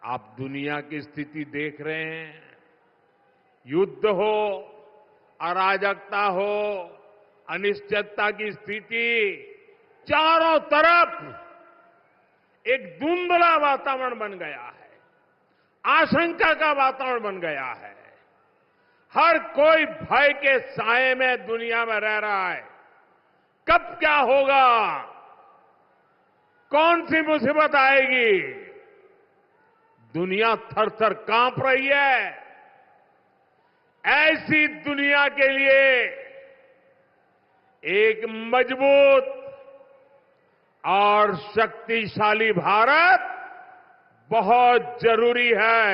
आप दुनिया की स्थिति देख रहे हैं। युद्ध हो, अराजकता हो, अनिश्चितता की स्थिति, चारों तरफ एक धुंधला वातावरण बन गया है। आशंका का वातावरण बन गया है। हर कोई भय के साए में दुनिया में रह रहा है। कब क्या होगा, कौन सी मुसीबत आएगी, दुनिया थर थर कांप रही है। ऐसी दुनिया के लिए एक मजबूत और शक्तिशाली भारत बहुत जरूरी है।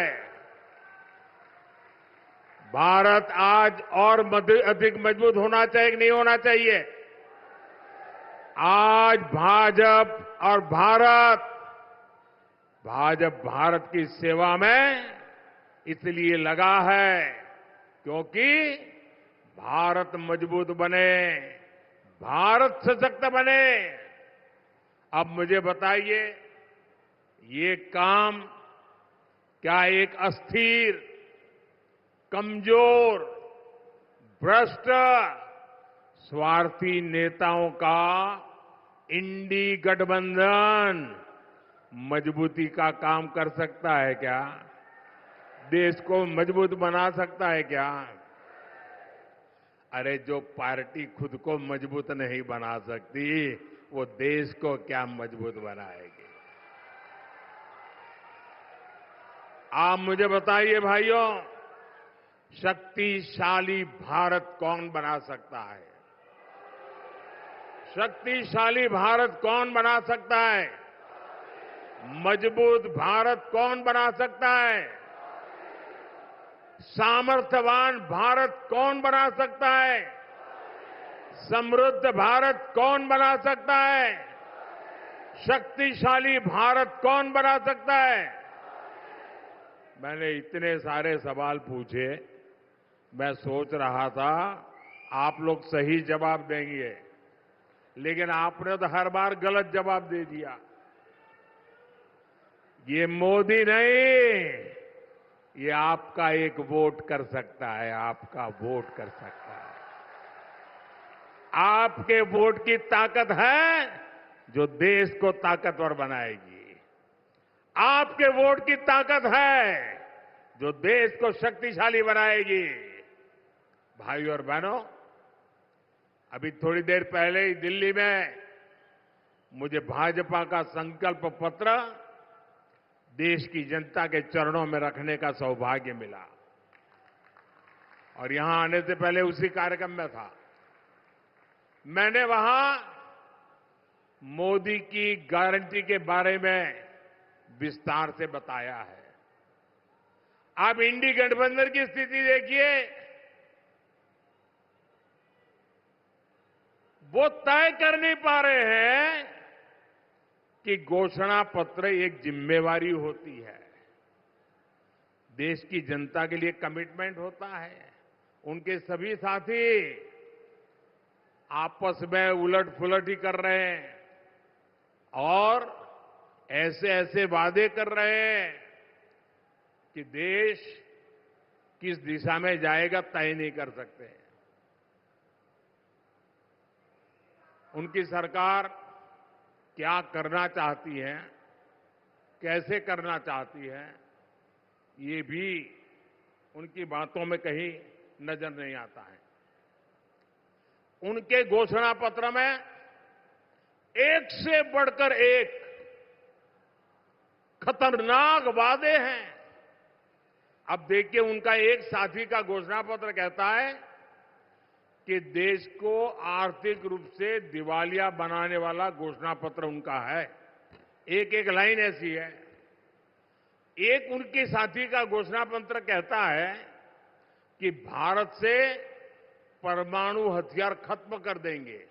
भारत आज और अधिक मजबूत होना चाहिए कि नहीं होना चाहिए? आज भाजपा भारत की सेवा में इसलिए लगा है क्योंकि भारत मजबूत बने, भारत सशक्त बने। अब मुझे बताइए, ये काम क्या एक अस्थिर, कमजोर, भ्रष्ट, स्वार्थी नेताओं का इंडी गठबंधन मजबूती का काम कर सकता है क्या? देश को मजबूत बना सकता है क्या? अरे जो पार्टी खुद को मजबूत नहीं बना सकती, वो देश को क्या मजबूत बनाएगी? आप मुझे बताइए भाइयों, शक्तिशाली भारत कौन बना सकता है? शक्तिशाली भारत कौन बना सकता है? मजबूत भारत कौन बना सकता है? सामर्थ्यवान भारत कौन बना सकता है? समृद्ध भारत कौन बना सकता है? शक्तिशाली भारत कौन बना सकता है? मैंने इतने सारे सवाल पूछे, मैं सोच रहा था आप लोग सही जवाब देंगे, लेकिन आपने तो हर बार गलत जवाब दे दिया। ये मोदी नहीं, ये आपका एक वोट कर सकता है, आपका वोट कर सकता है। आपके वोट की ताकत है जो देश को ताकतवर बनाएगी। आपके वोट की ताकत है जो देश को शक्तिशाली बनाएगी। भाइयों और बहनों, अभी थोड़ी देर पहले ही दिल्ली में मुझे भाजपा का संकल्प पत्र देश की जनता के चरणों में रखने का सौभाग्य मिला और यहां आने से पहले उसी कार्यक्रम में था। मैंने वहां मोदी की गारंटी के बारे में विस्तार से बताया है। आप इंडी गठबंधन की स्थिति देखिए, वो तय कर नहीं पा रहे हैं कि घोषणा पत्र एक जिम्मेवारी होती है, देश की जनता के लिए कमिटमेंट होता है। उनके सभी साथी आपस में उलट पुलट ही कर रहे हैं और ऐसे ऐसे वादे कर रहे हैं कि देश किस दिशा में जाएगा तय नहीं कर सकते। उनकी सरकार क्या करना चाहती है, कैसे करना चाहती है, ये भी उनकी बातों में कहीं नजर नहीं आता है। उनके घोषणा पत्र में एक से बढ़कर एक खतरनाक वादे हैं। अब देखिए, उनका एक साथी का घोषणा पत्र कहता है कि देश को आर्थिक रूप से दिवालिया बनाने वाला घोषणा पत्र उनका है। एक एक लाइन ऐसी है। एक उनके साथी का घोषणा पत्र कहता है कि भारत से परमाणु हथियार खत्म कर देंगे।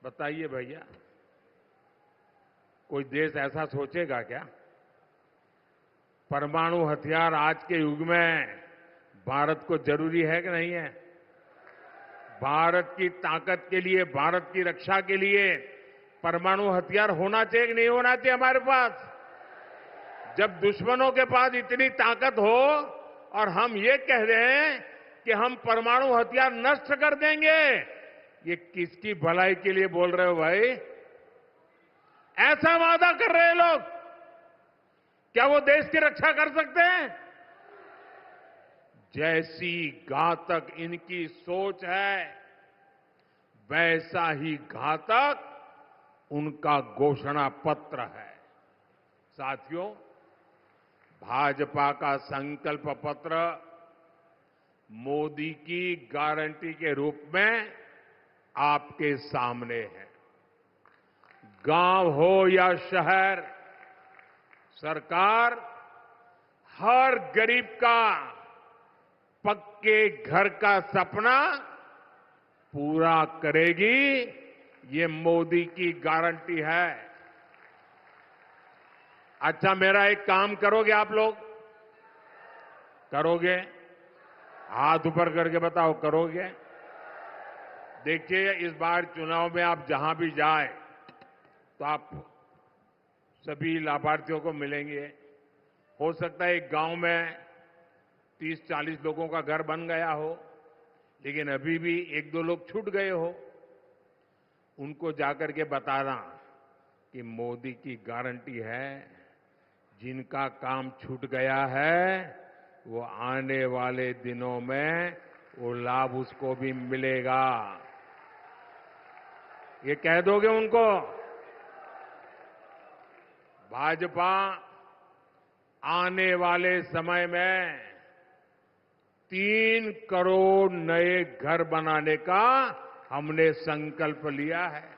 बताइए भैया, कोई देश ऐसा सोचेगा क्या? परमाणु हथियार आज के युग में भारत को जरूरी है कि नहीं है? भारत की ताकत के लिए, भारत की रक्षा के लिए परमाणु हथियार होना चाहिए कि नहीं होना चाहिए हमारे पास? जब दुश्मनों के पास इतनी ताकत हो और हम ये कह रहे हैं कि हम परमाणु हथियार नष्ट कर देंगे, ये किसकी भलाई के लिए बोल रहे हो भाई? ऐसा वादा कर रहे हैं लोग, क्या वो देश की रक्षा कर सकते हैं? जैसी घातक इनकी सोच है, वैसा ही घातक उनका घोषणा पत्र है। साथियों, भाजपा का संकल्प पत्र मोदी की गारंटी के रूप में आपके सामने है। गांव हो या शहर, सरकार हर गरीब का पक्के घर का सपना पूरा करेगी, ये मोदी की गारंटी है। अच्छा, मेरा एक काम करोगे आप लोग? करोगे? हाथ ऊपर करके बताओ, करोगे? देखिए, इस बार चुनाव में आप जहां भी जाए तो आप सभी लाभार्थियों को मिलेंगे। हो सकता है एक गांव में 30-40 लोगों का घर बन गया हो, लेकिन अभी भी 1-2 लोग छूट गए हो। उनको जाकर के बताना कि मोदी की गारंटी है, जिनका काम छूट गया है वो आने वाले दिनों में वो लाभ उसको भी मिलेगा। ये कह दोगे उनको? भाजपा आने वाले समय में 3 करोड़ नए घर बनाने का हमने संकल्प लिया है।